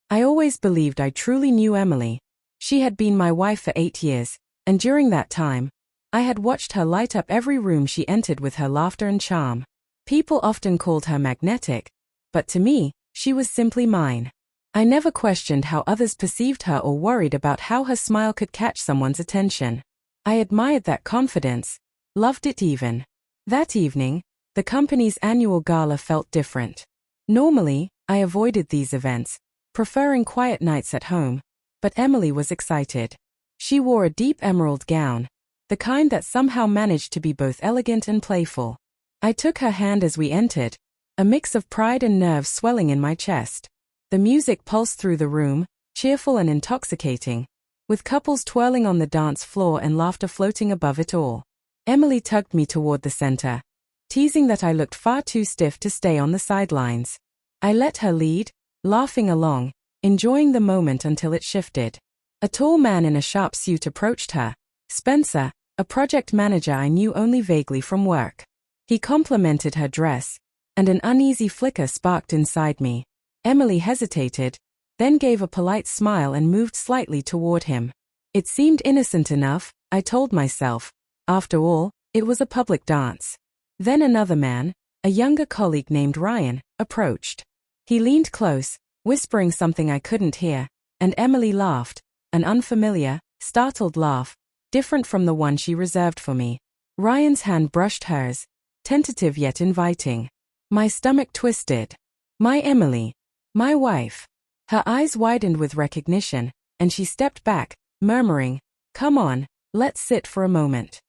I always believed I truly knew Emily. She had been my wife for 8 years, and during that time, I had watched her light up every room she entered with her laughter and charm. People often called her magnetic, but to me, she was simply mine. I never questioned how others perceived her or worried about how her smile could catch someone's attention. I admired that confidence, loved it even. That evening, the company's annual gala felt different. Normally, I avoided these events, preferring quiet nights at home, but Emily was excited. She wore a deep emerald gown, the kind that somehow managed to be both elegant and playful. I took her hand as we entered, a mix of pride and nerves swelling in my chest. The music pulsed through the room, cheerful and intoxicating, with couples twirling on the dance floor and laughter floating above it all. Emily tugged me toward the center, teasing that I looked far too stiff to stay on the sidelines. I let her lead, laughing along, enjoying the moment until it shifted. A tall man in a sharp suit approached her, Spencer, a project manager I knew only vaguely from work. He complimented her dress, and an uneasy flicker sparked inside me. Emily hesitated, then gave a polite smile and moved slightly toward him. It seemed innocent enough, I told myself. After all, it was a public dance. Then another man, a younger colleague named Ryan, approached. He leaned close, whispering something I couldn't hear, and Emily laughed, an unfamiliar, startled laugh, different from the one she reserved for me. Ryan's hand brushed hers, tentative yet inviting. My stomach twisted. My Emily. My wife. Her eyes widened with recognition, and she stepped back, murmuring, "Come on, let's sit for a moment."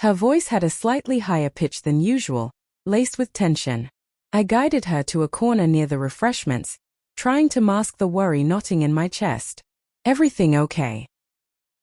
Her voice had a slightly higher pitch than usual, laced with tension. I guided her to a corner near the refreshments, trying to mask the worry knotting in my chest. "Everything okay?"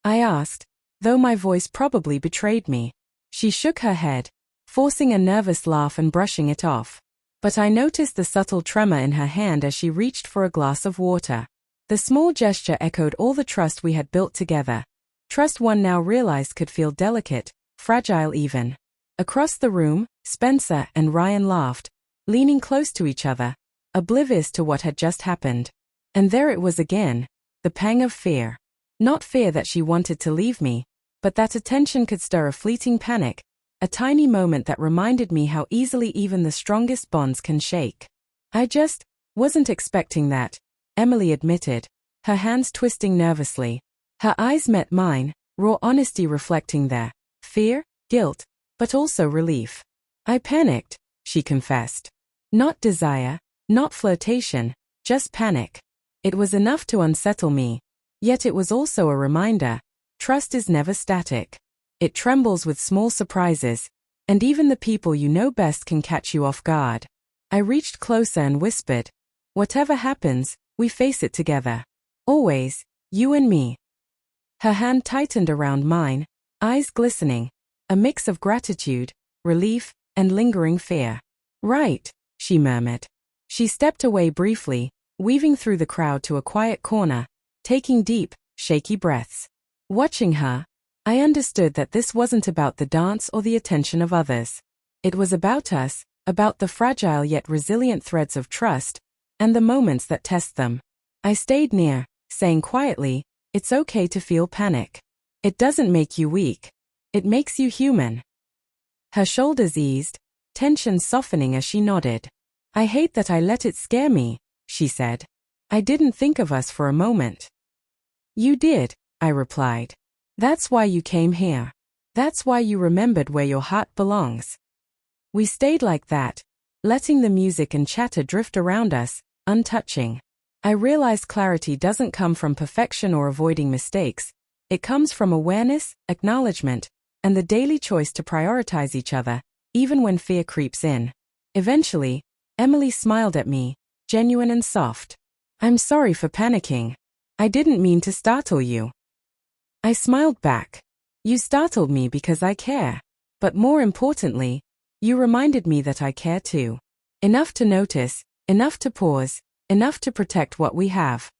I asked, though my voice probably betrayed me. She shook her head, forcing a nervous laugh and brushing it off. But I noticed the subtle tremor in her hand as she reached for a glass of water. The small gesture echoed all the trust we had built together. Trust one now realized could feel delicate, fragile even. Across the room, Spencer and Ryan laughed, leaning close to each other, oblivious to what had just happened. And there it was again, the pang of fear. Not fear that she wanted to leave me, but that attention could stir a fleeting panic, a tiny moment that reminded me how easily even the strongest bonds can shake. "I just wasn't expecting that," Emily admitted, her hands twisting nervously. Her eyes met mine, raw honesty reflecting their fear, guilt, but also relief. "I panicked," she confessed. "Not desire, not flirtation, just panic." It was enough to unsettle me, yet it was also a reminder, trust is never static. It trembles with small surprises, and even the people you know best can catch you off guard. I reached closer and whispered, "Whatever happens, we face it together. Always, you and me." Her hand tightened around mine, eyes glistening, a mix of gratitude, relief, and lingering fear. "Right," she murmured. She stepped away briefly, weaving through the crowd to a quiet corner, taking deep, shaky breaths. Watching her, I understood that this wasn't about the dance or the attention of others. It was about us, about the fragile yet resilient threads of trust, and the moments that test them. I stayed near, saying quietly, "It's okay to feel panic. It doesn't make you weak. It makes you human." Her shoulders eased, tension softening as she nodded. "I hate that I let it scare me," she said. "I didn't think of us for a moment." "You did," I replied. "That's why you came here. That's why you remembered where your heart belongs." We stayed like that, letting the music and chatter drift around us, untouching. I realized clarity doesn't come from perfection or avoiding mistakes. It comes from awareness, acknowledgement, and the daily choice to prioritize each other, even when fear creeps in. Eventually, Emily smiled at me, genuine and soft. "I'm sorry for panicking. I didn't mean to startle you." I smiled back. "You startled me because I care. But more importantly, you reminded me that I care too. Enough to notice, enough to pause, enough to protect what we have."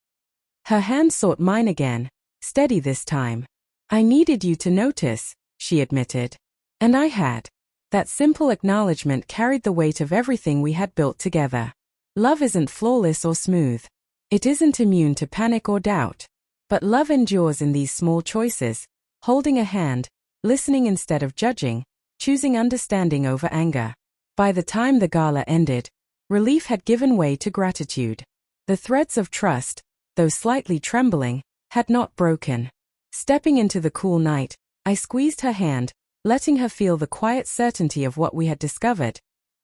Her hand sought mine again, steady this time. "I needed you to notice," she admitted. And I had. That simple acknowledgement carried the weight of everything we had built together. Love isn't flawless or smooth. It isn't immune to panic or doubt. But love endures in these small choices, holding a hand, listening instead of judging, choosing understanding over anger. By the time the gala ended, relief had given way to gratitude. The threads of trust, though slightly trembling, had not broken. Stepping into the cool night, I squeezed her hand, letting her feel the quiet certainty of what we had discovered.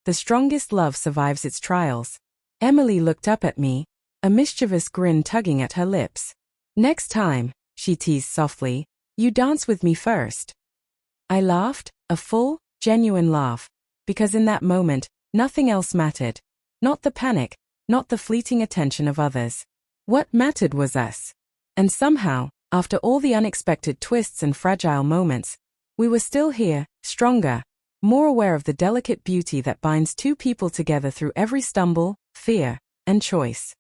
The strongest love survives its trials. Emily looked up at me, a mischievous grin tugging at her lips. "Next time," she teased softly, "you dance with me first." I laughed, a full, genuine laugh, because in that moment, nothing else mattered. Not the panic, not the fleeting attention of others. What mattered was us. And somehow, after all the unexpected twists and fragile moments, we were still here, stronger, more aware of the delicate beauty that binds two people together through every stumble, fear, and choice.